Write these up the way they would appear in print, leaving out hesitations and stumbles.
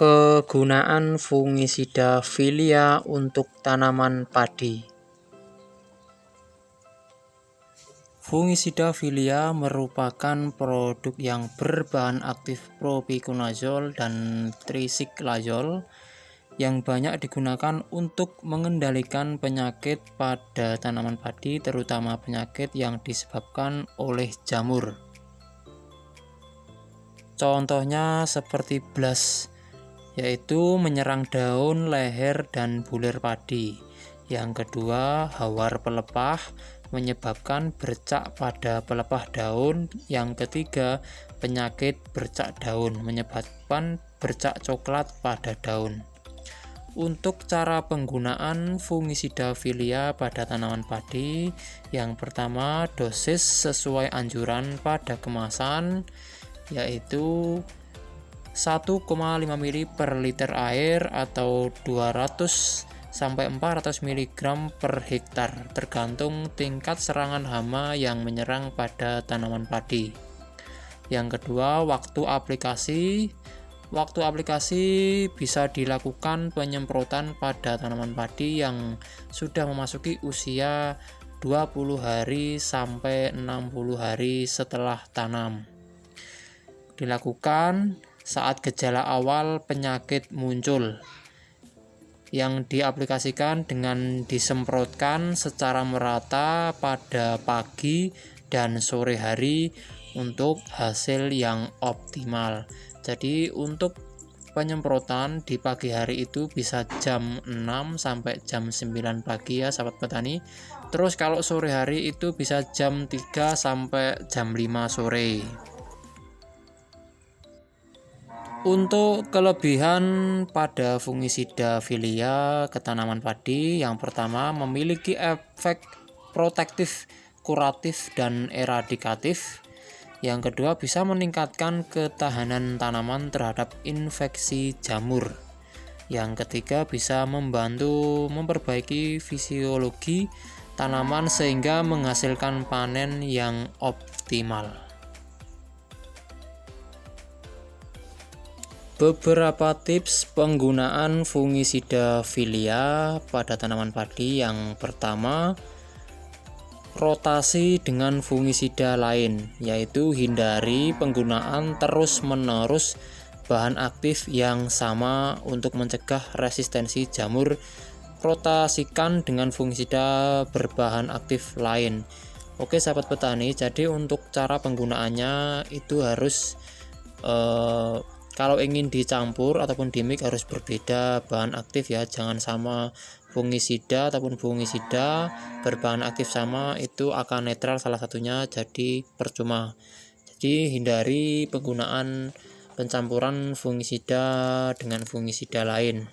Kegunaan fungisida Filia untuk tanaman padi. Fungisida Filia merupakan produk yang berbahan aktif propiconazole dan tricyclazole yang banyak digunakan untuk mengendalikan penyakit pada tanaman padi, terutama penyakit yang disebabkan oleh jamur. Contohnya seperti blast, yaitu menyerang daun, leher, dan bulir padi. Yang kedua, hawar pelepah menyebabkan bercak pada pelepah daun. Yang ketiga, penyakit bercak daun menyebabkan bercak coklat pada daun. Untuk cara penggunaan fungisida Filia pada tanaman padi, yang pertama, dosis sesuai anjuran pada kemasan, yaitu 1,5 ml per liter air atau 200 sampai 400 mg per hektar, tergantung tingkat serangan hama yang menyerang pada tanaman padi. Yang kedua, waktu aplikasi. Waktu aplikasi bisa dilakukan penyemprotan pada tanaman padi yang sudah memasuki usia 20 hari sampai 60 hari setelah tanam. Dilakukan saat gejala awal penyakit muncul, yang diaplikasikan dengan disemprotkan secara merata pada pagi dan sore hari untuk hasil yang optimal. Jadi untuk penyemprotan di pagi hari itu bisa jam 6 sampai jam 9 pagi ya sahabat petani. Terus kalau sore hari itu bisa jam 3 sampai jam 5 sore. Untuk kelebihan pada fungisida Filia ke tanaman padi, yang pertama memiliki efek protektif, kuratif, dan eradikatif. Yang kedua bisa meningkatkan ketahanan tanaman terhadap infeksi jamur. Yang ketiga bisa membantu memperbaiki fisiologi tanaman sehingga menghasilkan panen yang optimal. Beberapa tips penggunaan fungisida Filia pada tanaman padi. Yang pertama, rotasi dengan fungisida lain, yaitu hindari penggunaan terus-menerus bahan aktif yang sama untuk mencegah resistensi jamur. Rotasikan dengan fungisida berbahan aktif lain. Oke sahabat petani, jadi untuk cara penggunaannya itu harus kalau ingin dicampur ataupun dimix harus berbeda bahan aktif ya, jangan sama fungisida ataupun fungisida berbahan aktif sama, itu akan netral salah satunya, jadi percuma. Jadi hindari penggunaan pencampuran fungisida dengan fungisida lain.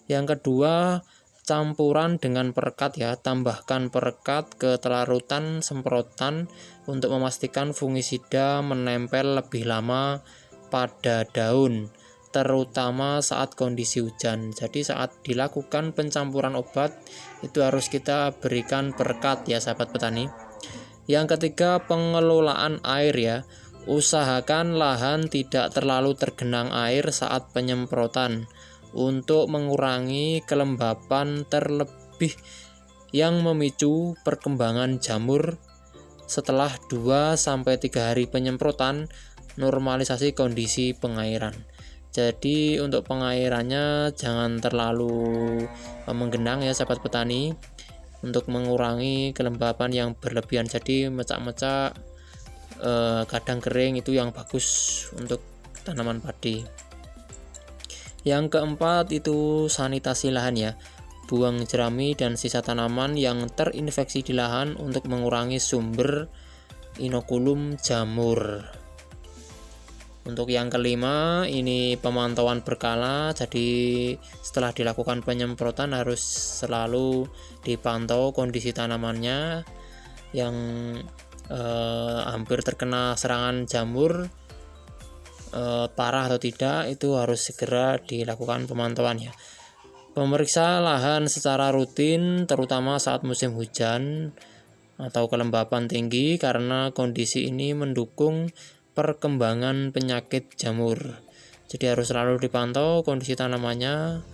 Yang kedua, campuran dengan perekat ya, tambahkan perekat ke telarutan semprotan untuk memastikan fungisida menempel lebih lama pada daun, terutama saat kondisi hujan. Jadi saat dilakukan pencampuran obat itu harus kita berikan perekat ya sahabat petani. Yang ketiga, pengelolaan air ya. Usahakan lahan tidak terlalu tergenang air saat penyemprotan untuk mengurangi kelembapan terlebih yang memicu perkembangan jamur. Setelah 2-3 hari penyemprotan, normalisasi kondisi pengairan. Jadi untuk pengairannya jangan terlalu menggenang ya sahabat petani, untuk mengurangi kelembapan yang berlebihan. Jadi mecak-mecak kadang kering itu yang bagus untuk tanaman padi. Yang keempat itu sanitasi lahan ya. Buang jerami dan sisa tanaman yang terinfeksi di lahan untuk mengurangi sumber inokulum jamur. Untuk yang kelima, ini pemantauan berkala. Jadi setelah dilakukan penyemprotan harus selalu dipantau kondisi tanamannya yang hampir terkena serangan jamur, parah atau tidak, itu harus segera dilakukan pemantauan ya. Pemeriksa lahan secara rutin terutama saat musim hujan atau kelembapan tinggi, karena kondisi ini mendukung perkembangan penyakit jamur. Jadi harus selalu dipantau kondisi tanamannya.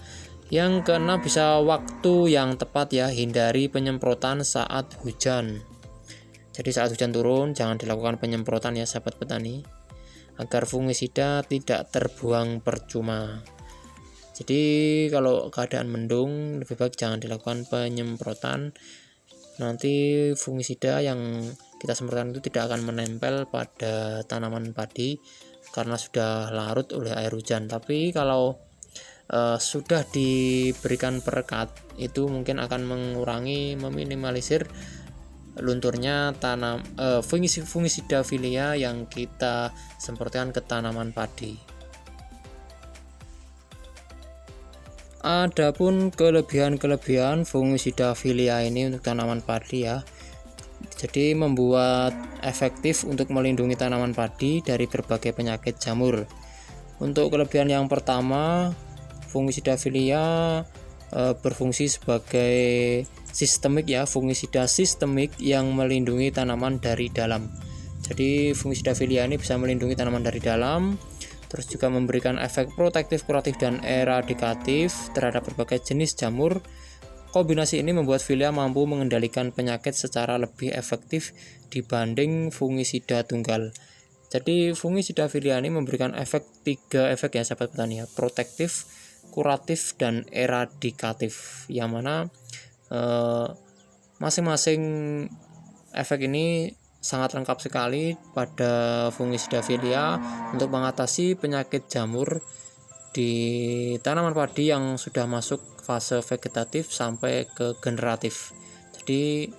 Yang keenam, bisa waktu yang tepat ya, hindari penyemprotan saat hujan. Jadi saat hujan turun jangan dilakukan penyemprotan ya sahabat petani, agar fungisida tidak terbuang percuma. Jadi kalau keadaan mendung lebih baik jangan dilakukan penyemprotan. Nanti fungisida yang kita semprotkan itu tidak akan menempel pada tanaman padi karena sudah larut oleh air hujan. Tapi kalau sudah diberikan perekat, itu mungkin akan mengurangi, meminimalisir lunturnya fungisida filia yang kita semprotkan ke tanaman padi. Adapun kelebihan fungisida filia ini untuk tanaman padi ya. Jadi membuat efektif untuk melindungi tanaman padi dari berbagai penyakit jamur. Untuk kelebihan yang pertama, fungisida filia berfungsi sebagai sistemik ya, fungisida sistemik yang melindungi tanaman dari dalam. Jadi fungisida filia ini bisa melindungi tanaman dari dalam, terus juga memberikan efek protektif, kuratif, dan eradikatif terhadap berbagai jenis jamur. Kombinasi ini membuat filia mampu mengendalikan penyakit secara lebih efektif dibanding fungisida tunggal. Jadi fungisida filia ini memberikan tiga efek ya sahabat petani ya, protektif, kuratif, dan eradikatif, yang mana masing-masing efek ini sangat lengkap sekali pada fungisida filia untuk mengatasi penyakit jamur di tanaman padi yang sudah masuk fase vegetatif sampai ke generatif. Jadi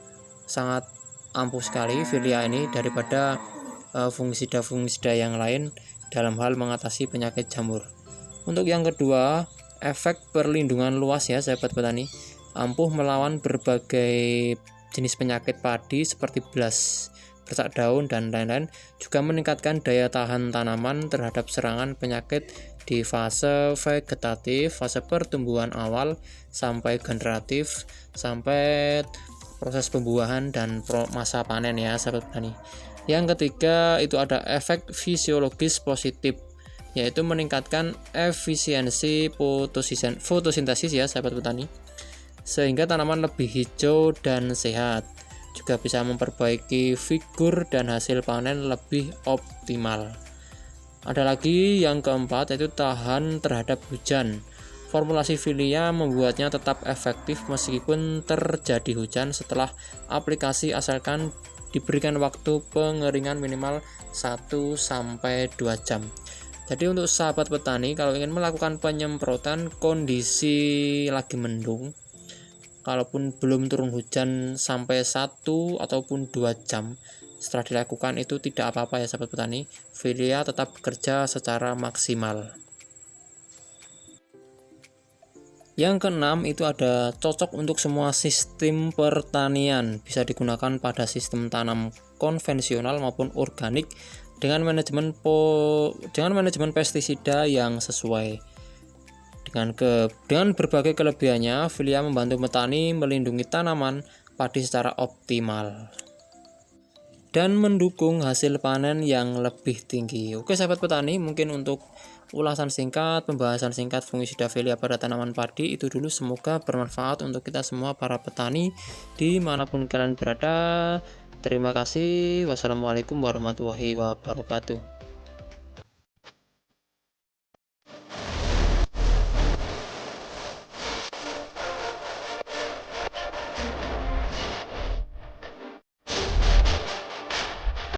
sangat ampuh sekali filia ini daripada fungisida yang lain dalam hal mengatasi penyakit jamur. Untuk yang kedua, efek perlindungan luas ya sahabat petani, ampuh melawan berbagai jenis penyakit padi seperti blas, bercak daun, dan lain-lain, juga meningkatkan daya tahan tanaman terhadap serangan penyakit di fase vegetatif, fase pertumbuhan awal, sampai generatif, sampai proses pembuahan dan masa panen ya sahabat petani. Yang ketiga itu ada efek fisiologis positif, yaitu meningkatkan efisiensi fotosintesis ya sahabat petani, sehingga tanaman lebih hijau dan sehat. Juga bisa memperbaiki figur dan hasil panen lebih optimal. Ada lagi yang keempat, yaitu tahan terhadap hujan. Formulasi filia membuatnya tetap efektif meskipun terjadi hujan setelah aplikasi, asalkan diberikan waktu pengeringan minimal 1-2 jam. Jadi untuk sahabat petani, kalau ingin melakukan penyemprotan kondisi lagi mendung, kalaupun belum turun hujan sampai 1 ataupun 2 jam setelah dilakukan, itu tidak apa-apa ya sahabat petani, filia tetap bekerja secara maksimal. Yang keenam itu ada cocok untuk semua sistem pertanian, bisa digunakan pada sistem tanam konvensional maupun organik dengan manajemen pestisida yang sesuai. Dengan berbagai kelebihannya, filia membantu petani melindungi tanaman padi secara optimal dan mendukung hasil panen yang lebih tinggi. Oke sahabat petani, mungkin untuk ulasan singkat, pembahasan singkat fungisida filia pada tanaman padi itu dulu. Semoga bermanfaat untuk kita semua para petani dimanapun kalian berada. Terima kasih. Wassalamualaikum warahmatullahi wabarakatuh.